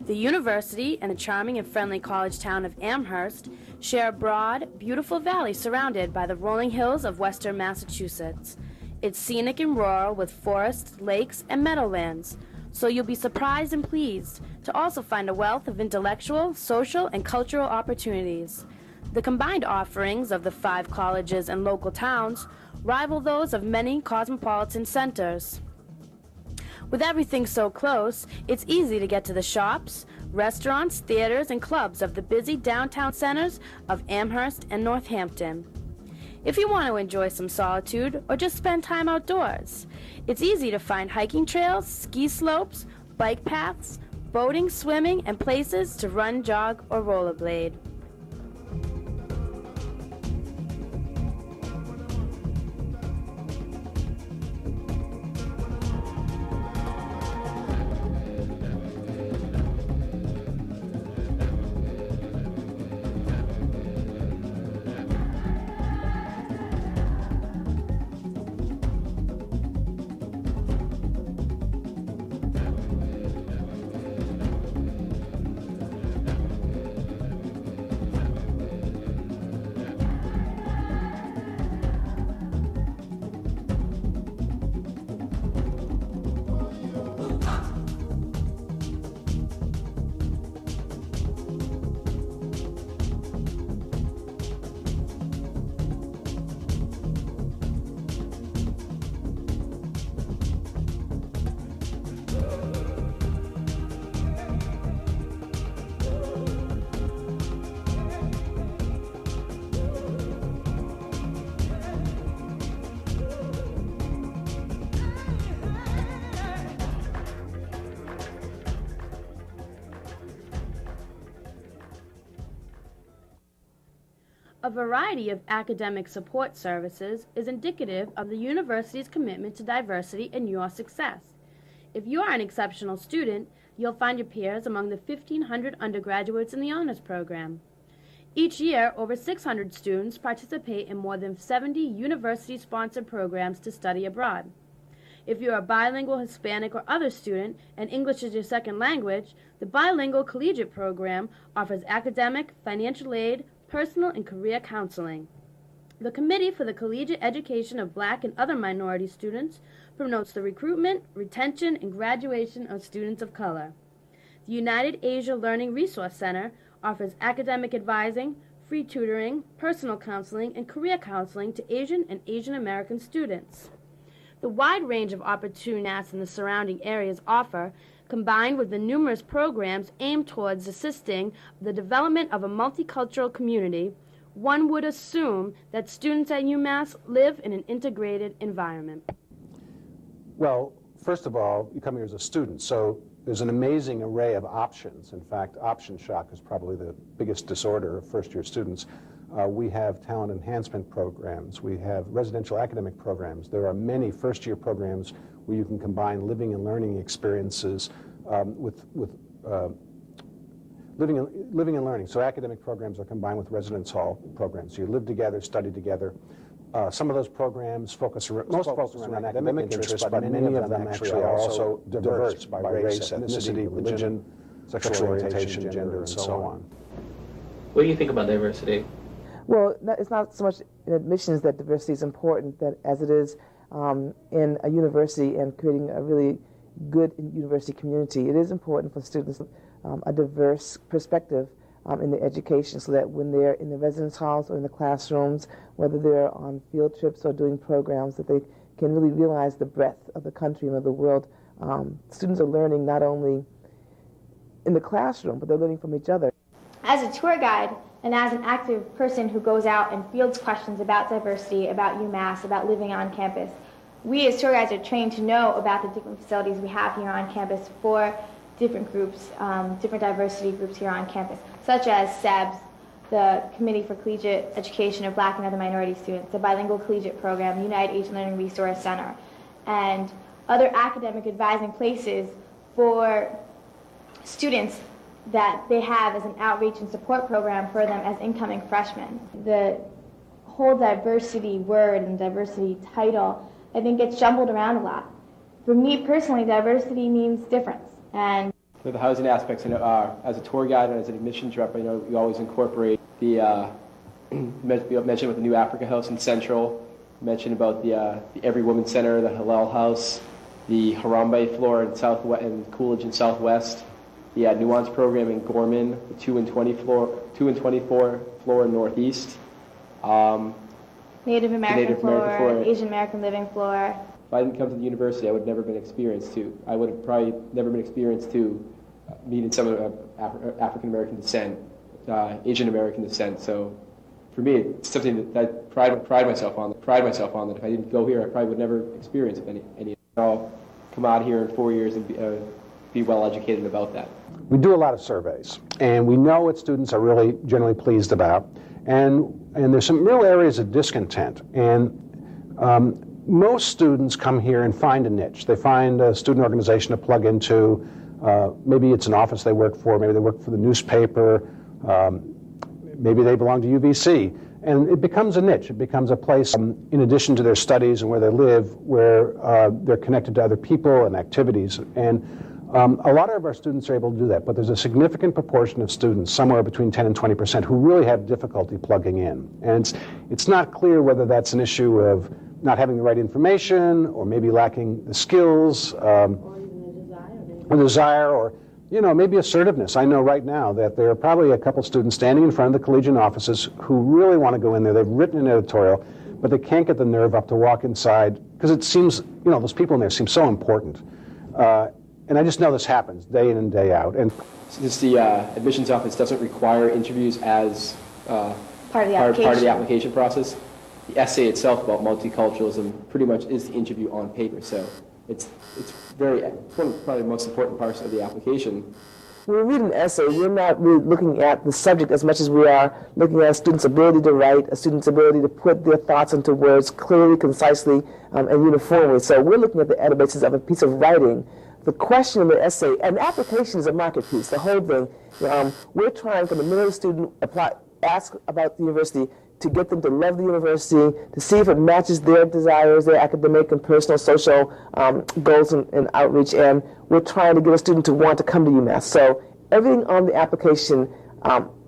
The university and the charming and friendly college town of Amherst share a broad, beautiful valley surrounded by the rolling hills of western Massachusetts. It's scenic and rural with forests, lakes, and meadowlands, so you'll be surprised and pleased to also find a wealth of intellectual, social, and cultural opportunities. The combined offerings of the 5 colleges and local towns rival those of many cosmopolitan centers. With everything so close, it's easy to get to the shops, restaurants, theaters, and clubs of the busy downtown centers of Amherst and Northampton. If you want to enjoy some solitude or just spend time outdoors, it's easy to find hiking trails, ski slopes, bike paths, boating, swimming, and places to run, jog, or rollerblade. A variety of academic support services is indicative of the university's commitment to diversity and your success. If you are an exceptional student, you'll find your peers among the 1,500 undergraduates in the honors program. Each year, over 600 students participate in more than 70 university-sponsored programs to study abroad. If you're a bilingual Hispanic or other student and English is your second language, the Bilingual Collegiate Program offers academic, financial aid, personal and career counseling. The Committee for the Collegiate Education of Black and Other Minority Students promotes the recruitment, retention, and graduation of students of color. The United Asia Learning Resource Center offers academic advising, free tutoring, personal counseling, and career counseling to Asian and Asian American students. The wide range of opportunities in the surrounding areas offer, combined with the numerous programs aimed towards assisting the development of a multicultural community, one would assume that students at UMass live in an integrated environment. Well, first of all, you come here as a student, so there's an amazing array of options. In fact, option shock is probably the biggest disorder of first-year students. We have talent enhancement programs. We have residential academic programs. There are many first-year programs where you can combine living and learning experiences with living and learning. So academic programs are combined with residence hall programs. So you live together, study together. Some of those programs focus around academic interests, but many of them actually are also diverse by race, ethnicity, religion, sexual orientation, gender, and so on. What do you think about diversity? Well, it's not so much in admissions that diversity is important as it is in a university and creating a really good university community. It is important for students a diverse perspective in their education so that when they're in the residence halls or in the classrooms, whether they're on field trips or doing programs, that they can really realize the breadth of the country and of the world. Students are learning not only in the classroom, but they're learning from each other. As a tour guide and as an active person who goes out and fields questions about diversity, about UMass, about living on campus, we as tour guides are trained to know about the different facilities we have here on campus for different groups, different diversity groups here on campus, such as SEBS, the Committee for Collegiate Education of Black and Other Minority Students, the Bilingual Collegiate Program, the United Asian Learning Resource Center, and other academic advising places for students that they have as an outreach and support program for them as incoming freshmen. The whole diversity word and diversity title, I think, gets jumbled around a lot. For me personally, diversity means difference. And for the housing aspects, as a tour guide and as an admissions rep, I know we always incorporate the mentioned with the new Africa House in Central, mentioned about the Every Woman Center, the Halal House, the Harambe floor in Southwest and Coolidge in Southwest, the Nuance program in Gorman, the 2 and 24 floor in Northeast. Native American floor, Asian American living floor. If I didn't come to the university, I would never been experienced to. I would have probably never been experienced to meeting someone of African American descent, Asian American descent. So, for me, it's something that I pride myself on. That if I didn't go here, I probably would never experience any. I'll come out here in 4 years and be well educated about that. We do a lot of surveys, and we know what students are really generally pleased about, and there's some real areas of discontent. And most students come here and find a niche. They find a student organization to plug into. Maybe it's an office they work for. Maybe they work for the newspaper. Maybe they belong to UVC. And it becomes a niche. It becomes a place, in addition to their studies and where they live, where they're connected to other people and activities. And a lot of our students are able to do that, but there's a significant proportion of students, somewhere between 10 and 20%, who really have difficulty plugging in. And it's not clear whether that's an issue of not having the right information, or maybe lacking the skills, or desire, or maybe assertiveness. I know right now that there are probably a couple students standing in front of the collegiate offices who really want to go in there. They've written an editorial, but they can't get the nerve up to walk inside because it seems, those people in there seem so important. And I just know this happens day in and day out. And since the admissions office doesn't require interviews as part of the application process, the essay itself about multiculturalism pretty much is the interview on paper. So it's one of probably the most important parts of the application. When we read an essay, we're not really looking at the subject as much as we are looking at a student's ability to write, a student's ability to put their thoughts into words clearly, concisely, and uniformly. So we're looking at the databases of a piece of writing. The question of the essay, and the application is a market piece, the whole thing. We're trying from the minute the student ask about the university, to get them to love the university, to see if it matches their desires, their academic and personal, social goals and outreach. And we're trying to get a student to want to come to UMass. So everything on the application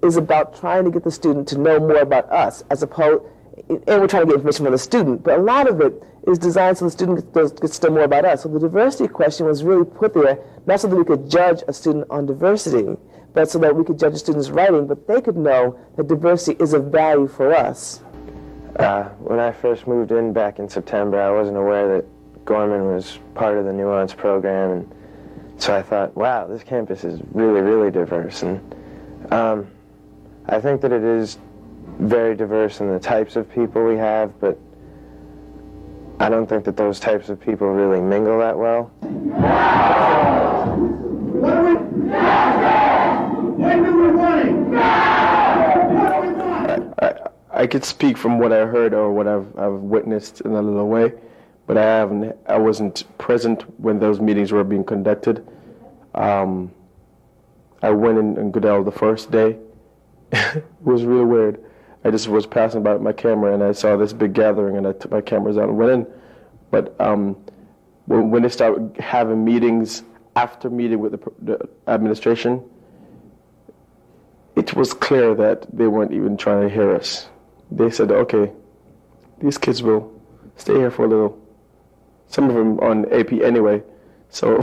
is about trying to get the student to know more about us, and we're trying to get information from the student. But a lot of it is designed so the student gets to know more about us. So the diversity question was really put there, not so that we could judge a student on diversity, but so that we could judge a student's writing, but they could know that diversity is of value for us. When I first moved in back in September, I wasn't aware that Gorman was part of the Nuance program, and so I thought, wow, this campus is really, really diverse. And I think that it is very diverse in the types of people we have, but I don't think that those types of people really mingle that well. I could speak from what I heard or what I've witnessed in a little way, but I wasn't present when those meetings were being conducted. I went in Goodell the first day. It was really weird. I just was passing by with my camera and I saw this big gathering and I took my cameras out and went in. But when they started having meetings after meeting with the administration, it was clear that they weren't even trying to hear us. They said, okay, these kids will stay here for a little. Some of them on AP anyway. So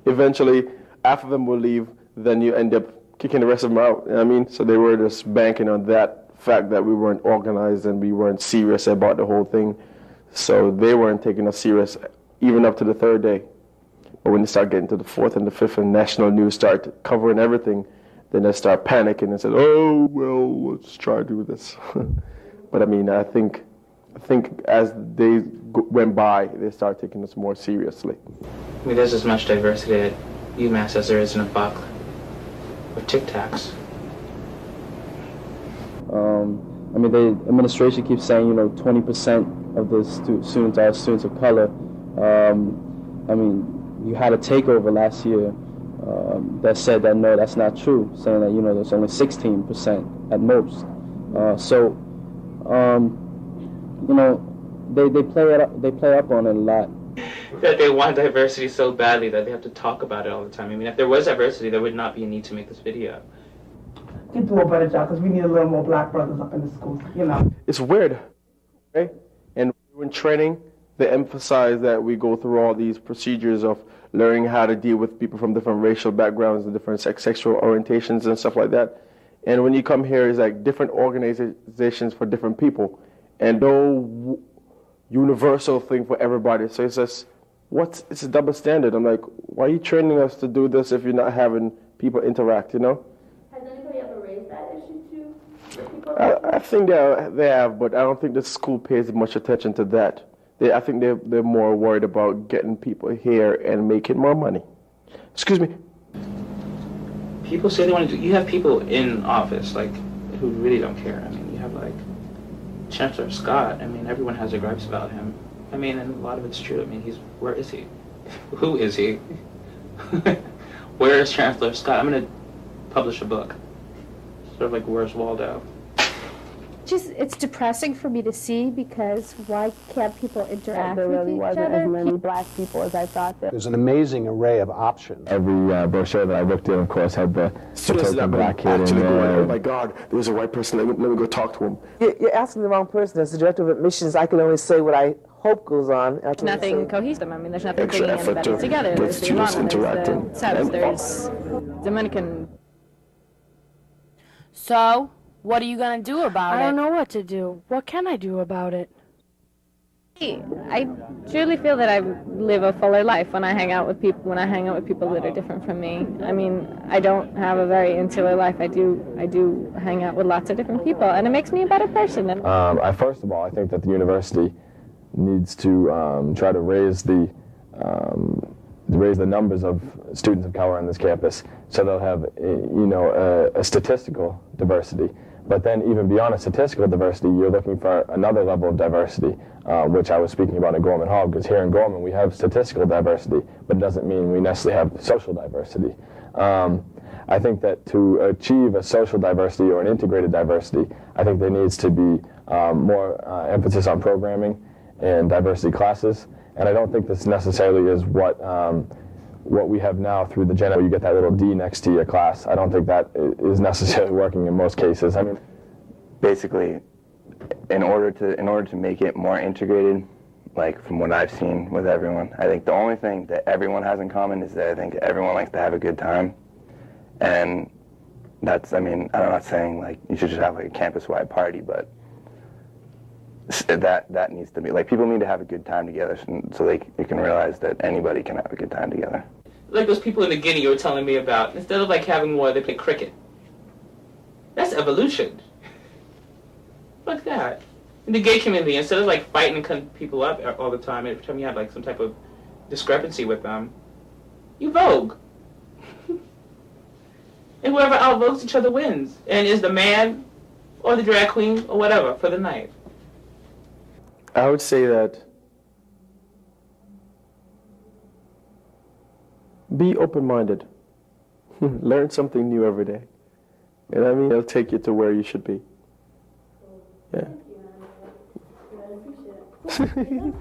eventually, half of them will leave, then you end up kicking the rest of them out. You know what I mean? So they were just banking on that fact that we weren't organized and we weren't serious about the whole thing. So they weren't taking us serious even up to the third day. But when they start getting to the fourth and the fifth and national news start covering everything, then they start panicking and said, oh, well, let's try to do this. But I mean, I think as days went by, they started taking us more seriously. I mean, there's as much diversity at UMass as there is in a buck or Tic Tacs. I mean, the administration keeps saying, 20% of the students are students of color. I mean, you had a takeover last year that said that no, that's not true, saying that there's only 16% at most. They play up on it a lot. that they want diversity so badly that they have to talk about it all the time. I mean, if there was diversity, there would not be a need to make this video. Get do a better job because we need a little more black brothers up in the schools, you know. It's weird, right? And when training, they emphasize that we go through all these procedures of learning how to deal with people from different racial backgrounds and different sexual orientations and stuff like that. And when you come here, it's like different organizations for different people, and no universal thing for everybody. So it's just, it's a double standard. I'm like, why are you training us to do this if you're not having people interact, you know? Has anybody ever raised that issue to? I think they have, but I don't think the school pays much attention to that. I think they're more worried about getting people here and making more money. Excuse me. People say they want to do. You have people in office like who really don't care. I mean, you have like Chancellor Scott. I mean, everyone has their gripes about him. I mean, and a lot of it's true. I mean, where is he? Who is he? Where is Chancellor Scott? I'm gonna publish a book. Sort of like Where's Waldo? It's depressing for me to see, because why can't people interact There with really each wasn't other? as many black people as I thought there. There's an amazing array of options. Every brochure that I looked at, of course, had the token black kid in actually going, there. oh my God, there was a white person, let me go talk to him. You're asking the wrong person. As the director of admissions, I can only say what I hope goes on. There's nothing cohesive. I mean, there's nothing Extra bringing effort everybody to together. get There's the students environment, interacting. there's the subs, there's Dominican. So, what are you going to do about it? I don't know what to do. What can I do about it? I truly feel that I live a fuller life when I hang out with people. When I hang out with people that are different from me. I mean, I don't have a very insular life. I do hang out with lots of different people, and it makes me a better person. First of all, I think that the university needs to try to raise the numbers of students of color on this campus, so they'll have a statistical diversity. But then even beyond a statistical diversity, you're looking for another level of diversity, which I was speaking about in Gorman Hall, because here in Gorman we have statistical diversity, but it doesn't mean we necessarily have social diversity. I think that to achieve a social diversity or an integrated diversity, I think there needs to be more emphasis on programming and diversity classes, and I don't think this necessarily is what we have now through the gen. You get that little D next to your class. I don't think that is necessarily working in most cases. I mean, basically, in order to make it more integrated, like from what I've seen with everyone, I think the only thing that everyone has in common is that I think everyone likes to have a good time, and that's. I mean, I'm not saying like you should just have like a campus-wide party, but that needs to be, like, people need to have a good time together so you can realize that anybody can have a good time together. Like those people in the Guinea you were telling me about, instead of like having war, they play cricket. That's evolution. Fuck that. In the gay community, instead of like fighting and cutting people up all the time, every time you have like some type of discrepancy with them, you vogue. And whoever outvotes each other wins, and is the man or the drag queen or whatever for the night. I would say that be open-minded. Learn something new every day. You know what I mean? It'll take you to where you should be. Yeah. Thank you, I appreciate it.